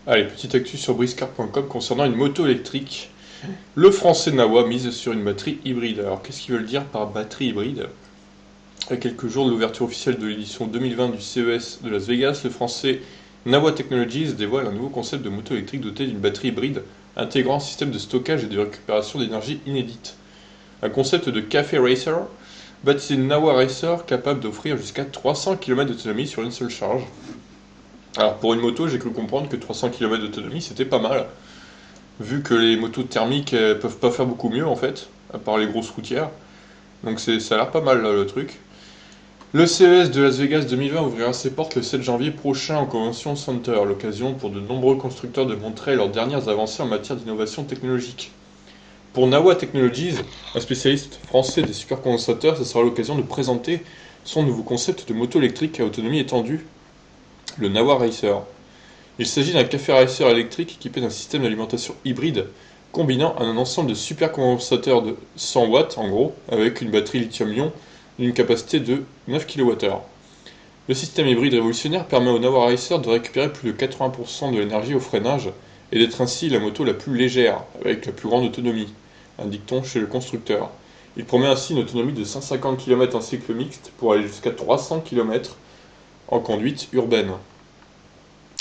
Allez, petite actu sur briscar.com concernant une moto électrique. Le français Nawa mise sur une batterie hybride. Alors, qu'est-ce qu'ils veulent dire par batterie hybride? À quelques jours de l'ouverture officielle de l'édition 2020 du CES de Las Vegas, le français Nawa Technologies dévoile un nouveau concept de moto électrique doté d'une batterie hybride intégrant un système de stockage et de récupération d'énergie inédite. Un concept de café racer, baptisé Nawa Racer, capable d'offrir jusqu'à 300 km d'autonomie sur une seule charge. Alors pour une moto, j'ai cru comprendre que 300 km d'autonomie c'était pas mal, vu que les motos thermiques elles peuvent pas faire beaucoup mieux en fait, à part les grosses routières. Donc ça a l'air pas mal là, le truc. Le CES de Las Vegas 2020 ouvrira ses portes le 7 janvier prochain au Convention Center, l'occasion pour de nombreux constructeurs de montrer leurs dernières avancées en matière d'innovation technologique. Pour Nawa Technologies, un spécialiste français des supercondensateurs, ce sera l'occasion de présenter son nouveau concept de moto électrique à autonomie étendue, le Nawa Racer. Il s'agit d'un café racer électrique équipé d'un système d'alimentation hybride combinant un ensemble de supercondensateurs de 100 watts en gros, avec une batterie lithium-ion d'une capacité de 9 kWh. Le système hybride révolutionnaire permet au Nawa Racer de récupérer plus de 80% de l'énergie au freinage et d'être ainsi la moto la plus légère, avec la plus grande autonomie, indique-t-on chez le constructeur. Il promet ainsi une autonomie de 150 km en cycle mixte pour aller jusqu'à 300 km en conduite urbaine,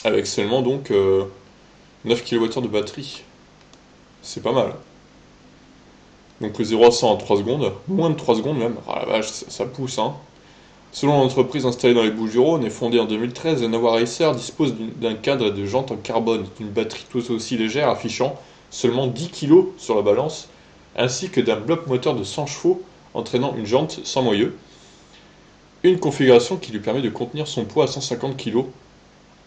avec seulement donc 9 kWh de batterie. C'est pas mal. Donc le 0 à 100 en 3 secondes, moins de 3 secondes même, ah la vache, ça pousse hein. Selon l'entreprise installée dans les Bouches-du-Rhône et fondée en 2013, le Nawa Racer dispose d'un cadre et de jantes en carbone, d'une batterie tout aussi légère affichant seulement 10 kg sur la balance, ainsi que d'un bloc moteur de 100 chevaux entraînant une jante sans moyeu. Une configuration qui lui permet de contenir son poids à 150 kg.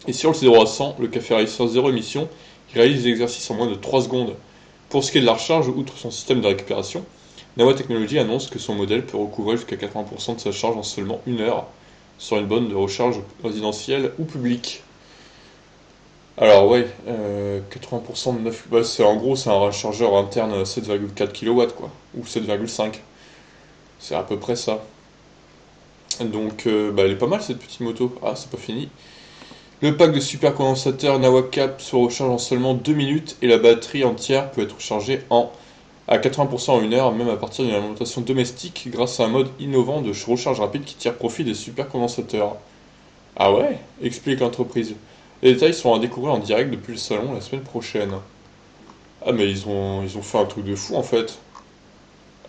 Et sur le 0 à 100, le Café Racer 0 émission, il réalise l'exercice en moins de 3 secondes. Pour ce qui est de la recharge, outre son système de récupération, Nawa Technologies annonce que son modèle peut recouvrer jusqu'à 80% de sa charge en seulement 1 heure sur une borne de recharge résidentielle ou publique. Alors ouais, 80% de 9... Bah, en gros c'est un rechargeur interne 7,4 kW quoi, ou 7,5. C'est à peu près ça. Donc bah, elle est pas mal cette petite moto. Ah c'est pas fini. Le pack de supercondensateurs Nawacap se recharge en seulement 2 minutes et la batterie entière peut être chargée à 80% en 1 heure, même à partir d'une alimentation domestique, grâce à un mode innovant de recharge rapide qui tire profit des supercondensateurs. Ah ouais, explique l'entreprise. Les détails seront à découvrir en direct depuis le salon la semaine prochaine. Ah mais ils ont fait un truc de fou en fait.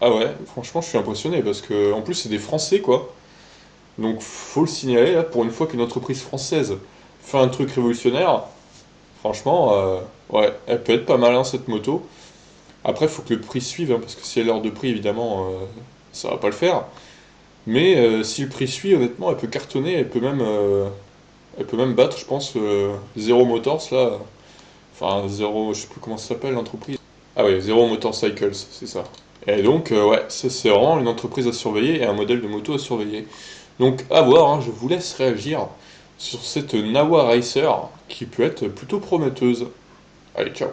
Ah ouais, franchement je suis impressionné parce que en plus c'est des Français quoi. Donc faut le signaler là, pour une fois qu'une entreprise française fait un truc révolutionnaire, franchement, ouais, elle peut être pas mal hein, cette moto. Après, il faut que le prix suive, hein, parce que si elle est hors de prix, évidemment, ça va pas le faire. Mais si le prix suit, honnêtement, elle peut cartonner, elle peut même battre, je pense, Zero Motors, là. Enfin, Zero, je sais plus comment ça s'appelle l'entreprise. Ah oui, Zero Motorcycles, c'est ça. Et donc, ouais, ça c'est vraiment une entreprise à surveiller et un modèle de moto à surveiller. Donc, à voir, hein, je vous laisse réagir sur cette Nawa Racer qui peut être plutôt prometteuse. Allez, ciao.